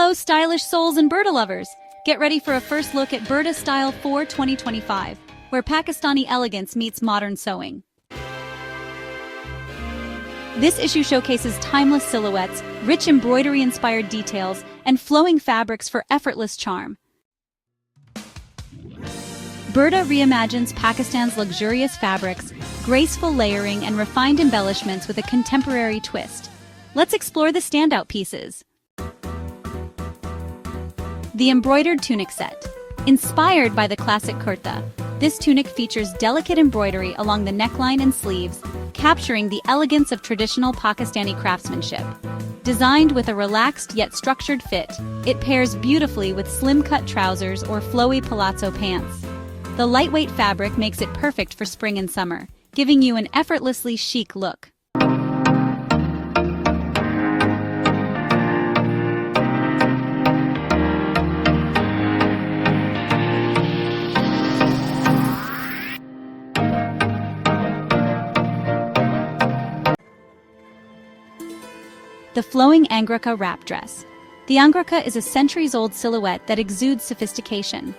Hello, stylish souls and Burda lovers! Get ready for a first look at Burda Style for 2025, where Pakistani elegance meets modern sewing. This issue showcases timeless silhouettes, rich embroidery-inspired details, and flowing fabrics for effortless charm. Berta reimagines Pakistan's luxurious fabrics, graceful layering, and refined embellishments with a contemporary twist. Let's explore the standout pieces. The Embroidered Tunic Set. Inspired by the classic kurta, this tunic features delicate embroidery along the neckline and sleeves, capturing the elegance of traditional Pakistani craftsmanship. Designed with a relaxed yet structured fit, it pairs beautifully with slim-cut trousers or flowy palazzo pants. The lightweight fabric makes it perfect for spring and summer, giving you an effortlessly chic look. The Flowing Angrakha Wrap Dress. The Angrakha is a centuries-old silhouette that exudes sophistication.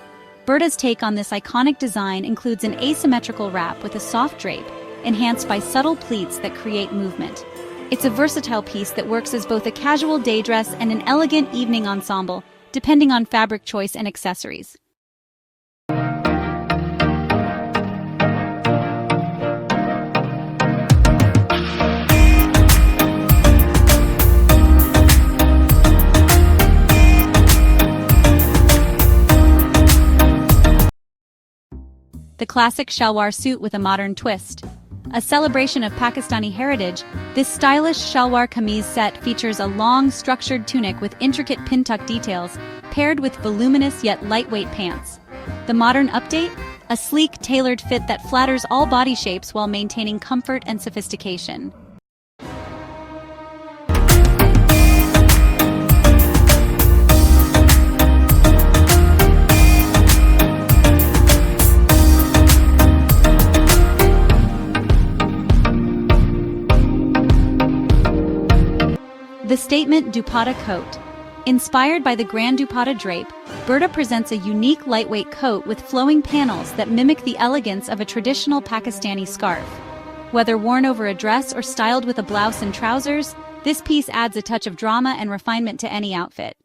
Burda's take on this iconic design includes an asymmetrical wrap with a soft drape, enhanced by subtle pleats that create movement. It's a versatile piece that works as both a casual day dress and an elegant evening ensemble, depending on fabric choice and accessories. The Classic Shalwar Suit with a modern twist. A celebration of Pakistani heritage, this stylish shalwar kameez set features a long, structured tunic with intricate pintuck details, paired with voluminous yet lightweight pants. The modern update? A sleek, tailored fit that flatters all body shapes while maintaining comfort and sophistication. The Statement Dupatta Coat. Inspired by the grand dupata drape, Berta presents a unique lightweight coat with flowing panels that mimic the elegance of a traditional Pakistani scarf. Whether worn over a dress or styled with a blouse and trousers, this piece adds a touch of drama and refinement to any outfit.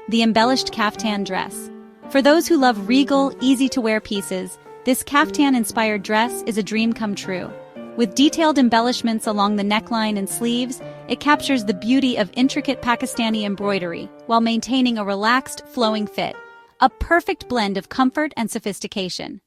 The Embellished Caftan Dress. For those who love regal, easy-to-wear pieces, this caftan-inspired dress is a dream come true. With detailed embellishments along the neckline and sleeves, it captures the beauty of intricate Pakistani embroidery while maintaining a relaxed, flowing fit. A perfect blend of comfort and sophistication.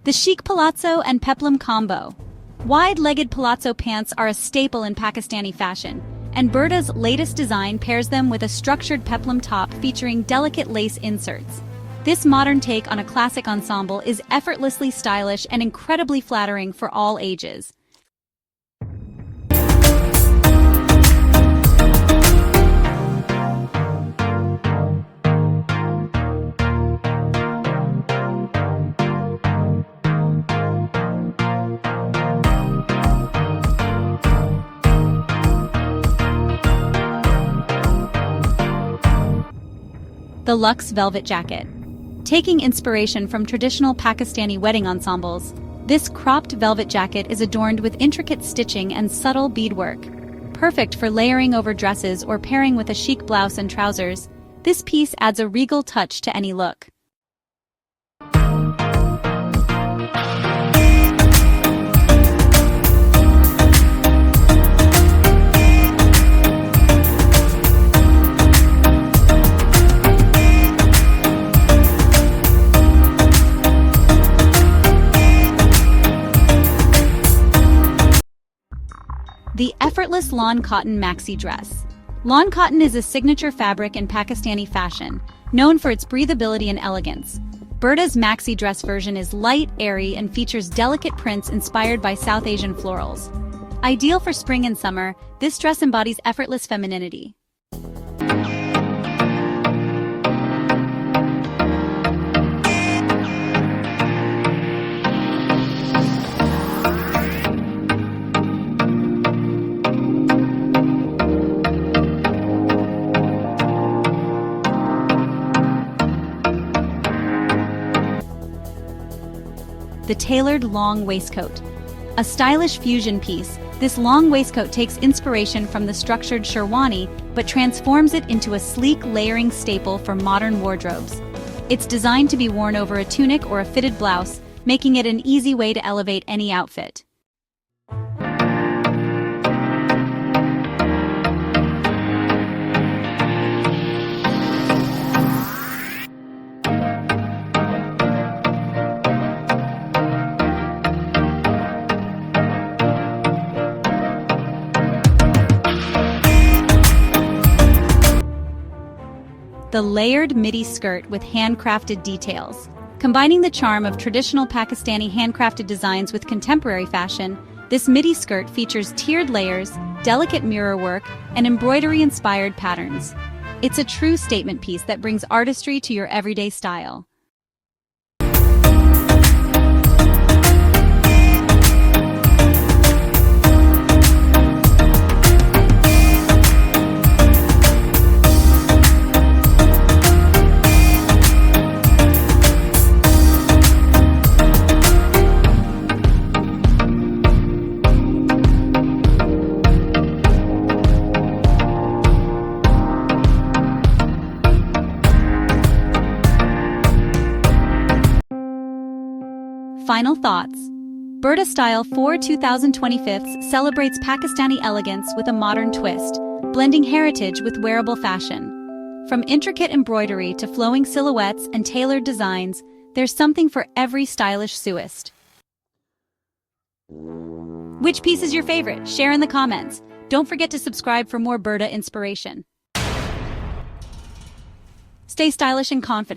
The chic palazzo and peplum combo. Wide-legged palazzo pants are a staple in Pakistani fashion, and Burda's latest design pairs them with a structured peplum top featuring delicate lace inserts. This modern take on a classic ensemble is effortlessly stylish and incredibly flattering for all ages. The Luxe Velvet Jacket. Taking inspiration from traditional Pakistani wedding ensembles, this cropped velvet jacket is adorned with intricate stitching and subtle beadwork. Perfect for layering over dresses or pairing with a chic blouse and trousers, this piece adds a regal touch to any look. Effortless Lawn Cotton Maxi Dress. Lawn cotton is a signature fabric in Pakistani fashion, known for its breathability and elegance. Burda's maxi dress version is light, airy, and features delicate prints inspired by South Asian florals. Ideal for spring and summer, this dress embodies effortless femininity. The tailored long waistcoat. A stylish fusion piece, this long waistcoat takes inspiration from the structured sherwani but transforms it into a sleek layering staple for modern wardrobes. It's designed to be worn over a tunic or a fitted blouse, making it an easy way to elevate any outfit. The layered midi skirt with handcrafted details. Combining the charm of traditional Pakistani handcrafted designs with contemporary fashion, this midi skirt features tiered layers, delicate mirror work, and embroidery-inspired patterns. It's a true statement piece that brings artistry to your everyday style. Final thoughts. Burda Style 4 2025 celebrates Pakistani elegance with a modern twist, blending heritage with wearable fashion. From intricate embroidery to flowing silhouettes and tailored designs, there's something for every stylish suist. Which piece is your favorite? Share in the comments. Don't forget to subscribe for more Burda inspiration. Stay stylish and confident.